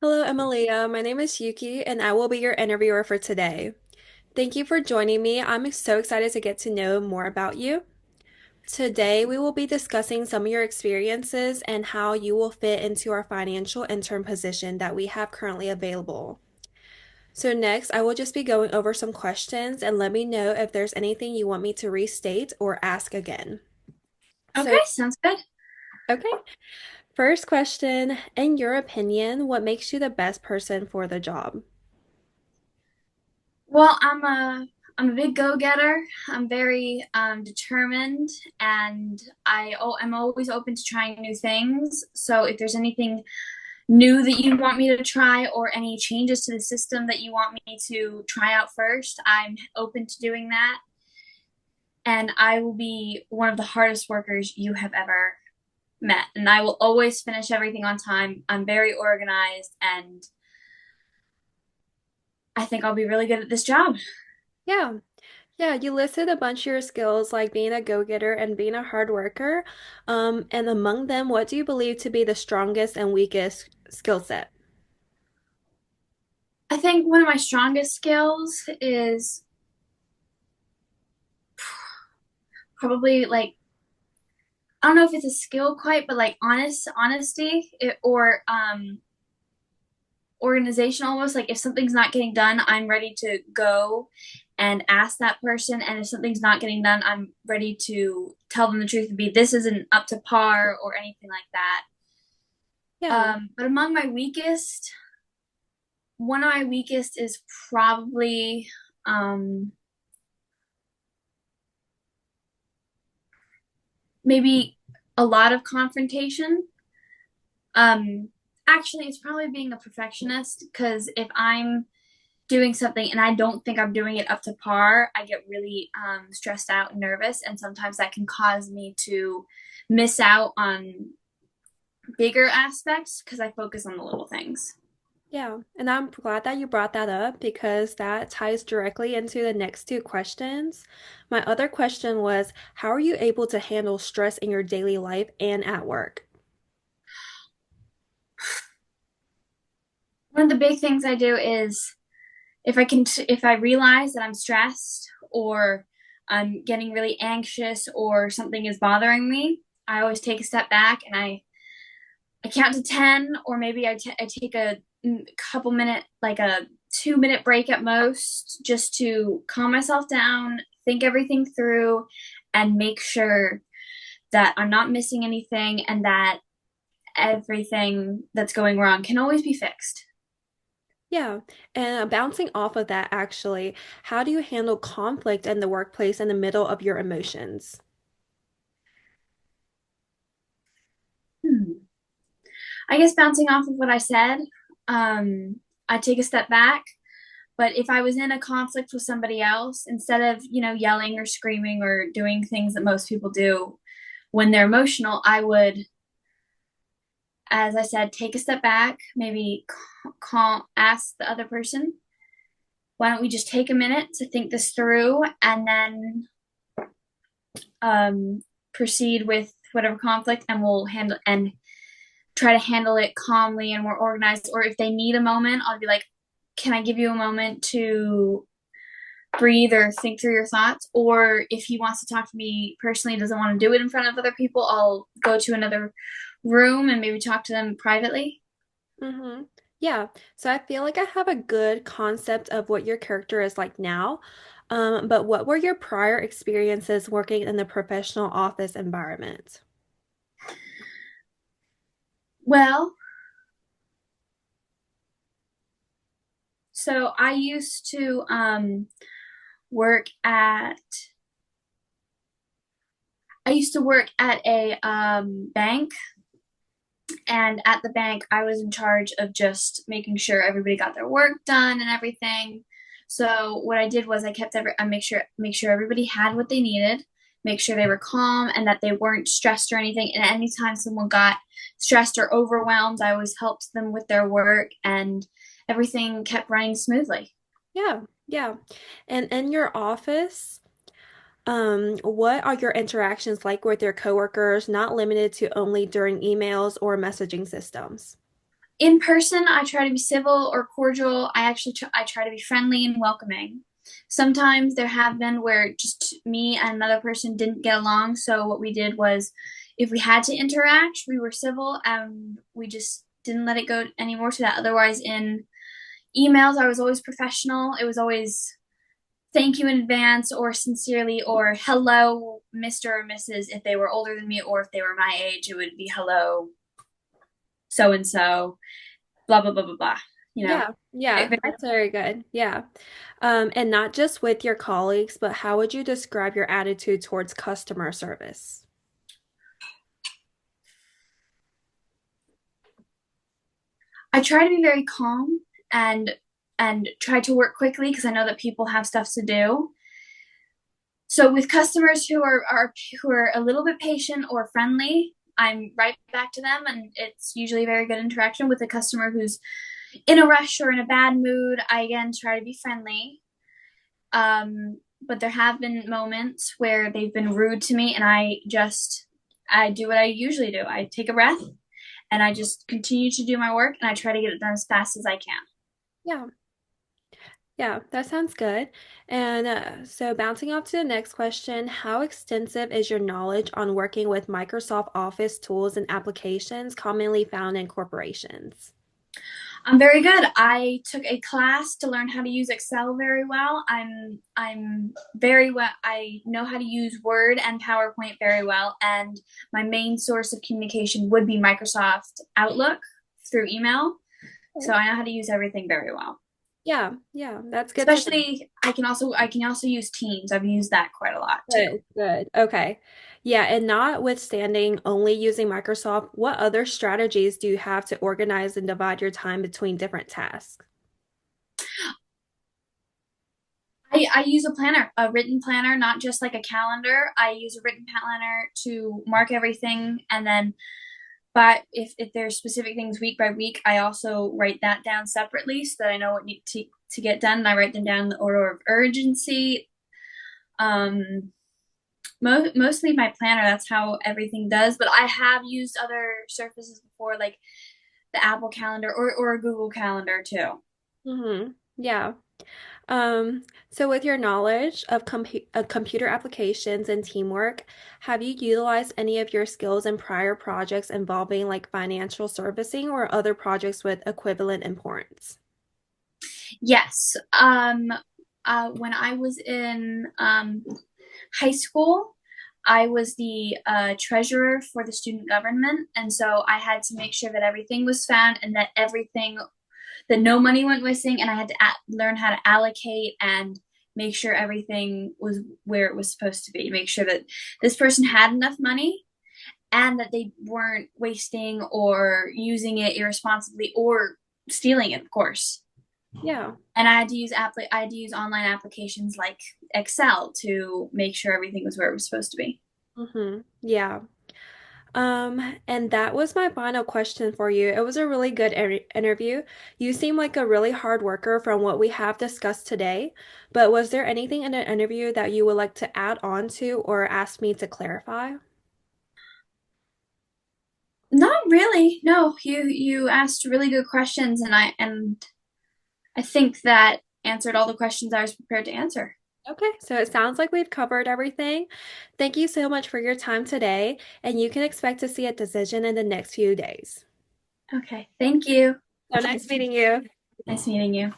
Hello, Emilia. My name is Yuki, and I will be your interviewer for today. Thank you for joining me. I'm so excited to get to know more about you. Today, we will be discussing some of your experiences and how you will fit into our financial intern position that we have currently available. So, next, I will just be going over some questions and let me know if there's anything you want me to restate or ask again. Okay, So, sounds good. okay. First question, in your opinion, what makes you the best person for the job? Well, I'm a big go-getter. I'm very determined, and I'm always open to trying new things. So if there's anything new that you want me to try or any changes to the system that you want me to try out first, I'm open to doing that. And I will be one of the hardest workers you have ever met. And I will always finish everything on time. I'm very organized, and I think I'll be really good at this job. Yeah. Yeah, you listed a bunch of your skills like being a go-getter and being a hard worker. And among them, what do you believe to be the strongest and weakest skill set? I think one of my strongest skills is probably like I don't know if it's a skill quite, but like honesty or organization almost. Like if something's not getting done, I'm ready to go and ask that person. And if something's not getting done, I'm ready to tell them the truth and be this isn't up to par or anything like that. Yeah. But among my weakest, one of my weakest is probably um, maybe a lot of confrontation. Um, Actually, it's probably being a perfectionist because if I'm doing something and I don't think I'm doing it up to par, I get really stressed out and nervous, and sometimes that can cause me to miss out on bigger aspects because I focus on the little things. Yeah. And I'm glad that you brought that up because that ties directly into the next two questions. My other question was, how are you able to handle stress in your daily life and at work? One of the big things I do is if I realize that I'm stressed or I'm getting really anxious or something is bothering me, I always take a step back and I count to 10, or maybe I take a couple minute, like a 2 minute break at most, just to calm myself down, think everything through, and make sure that I'm not missing anything and that everything that's going wrong can always be fixed. Yeah. And bouncing off of that, actually, how do you handle conflict in the workplace in the middle of your emotions? Hmm. I guess bouncing off of what I said, I take a step back. But if I was in a conflict with somebody else, instead of, yelling or screaming or doing things that most people do when they're emotional, I would, as I said, take a step back, maybe ask the other person, why don't we just take a minute to think this through and then um, proceed with whatever conflict, and we'll handle and try to handle it calmly and more organized. Or if they need a moment, I'll be like, can I give you a moment to breathe or think through your thoughts? Or if he wants to talk to me personally, doesn't want to do it in front of other people, I'll go to another room and maybe talk to them privately. Mm-hmm. Yeah. So I feel like I have a good concept of what your character is like now. But what were your prior experiences working in the professional office environment? Well, so I used to work at I used to work at a bank, and at the bank, I was in charge of just making sure everybody got their work done and everything. So what I did was I make sure everybody had what they needed, make sure they were calm and that they weren't stressed or anything. And anytime someone got stressed or overwhelmed, I always helped them with their work, and everything kept running smoothly. Yeah. Yeah. And in your office, what are your interactions like with your coworkers, not limited to only during emails or messaging systems? In person, I try to be civil or cordial. I try to be friendly and welcoming. Sometimes there have been where just me and another person didn't get along. So what we did was, if we had to interact, we were civil and we just didn't let it go anymore to that. Otherwise, in emails, I was always professional. It was always thank you in advance or sincerely or hello, Mr. or Mrs. If they were older than me or if they were my age, it would be hello, so and so, blah, blah, blah, blah, blah. You know, Yeah, yeah, it, that's very good. Yeah. And not just with your colleagues, but how would you describe your attitude towards customer service? I try to be very calm and try to work quickly because I know that people have stuff to do. So with customers who are a little bit patient or friendly, I'm right back to them, and it's usually a very good interaction. With a customer who's in a rush or in a bad mood, I again try to be friendly. But there have been moments where they've been rude to me, and I do what I usually do. I take a breath, and I just continue to do my work, and I try to get it done as fast as I can. Yeah, yeah, that sounds good. And so, bouncing off to the next question, how extensive is your knowledge on working with Microsoft Office tools and applications commonly found in corporations? I'm very good. I took a class to learn how to use Excel very well. I'm very well. I know how to use Word and PowerPoint very well, and my main source of communication would be Microsoft Outlook through email. So Okay. I know how to use everything very well. Yeah, yeah, that's good to know. Especially, I can also use Teams. I've used that quite a lot too. Good, good. Okay. Yeah, and notwithstanding only using Microsoft, what other strategies do you have to organize and divide your time between different tasks? I use a planner, a written planner, not just like a calendar. I use a written planner to mark everything, and then but if there's specific things week by week, I also write that down separately so that I know what need to get done. And I write them down in the order of urgency. Um, Mostly my planner. That's how everything does. But I have used other surfaces before, like the Apple Calendar or a Google Calendar too. Mm-hmm. Yeah. So with your knowledge of computer applications and teamwork, have you utilized any of your skills in prior projects involving like financial servicing or other projects with equivalent importance? Yes. When I was in high school, I was the treasurer for the student government, and so I had to make sure that everything was found and that no money went missing, and I had to learn how to allocate and make sure everything was where it was supposed to be. Make sure that this person had enough money and that they weren't wasting or using it irresponsibly or stealing it, of course. Yeah. And I had to use online applications like Excel to make sure everything was where it was supposed to be. Mm-hmm. Yeah. And that was my final question for you. It was a really good interview. You seem like a really hard worker from what we have discussed today, but was there anything in the interview that you would like to add on to or ask me to clarify? Not really. No, you asked really good questions, and I think that answered all the questions I was prepared to answer. Okay, so it sounds like we've covered everything. Thank you so much for your time today, and you can expect to see a decision in the next few days. Okay, thank you. So nice meeting you. Nice meeting you.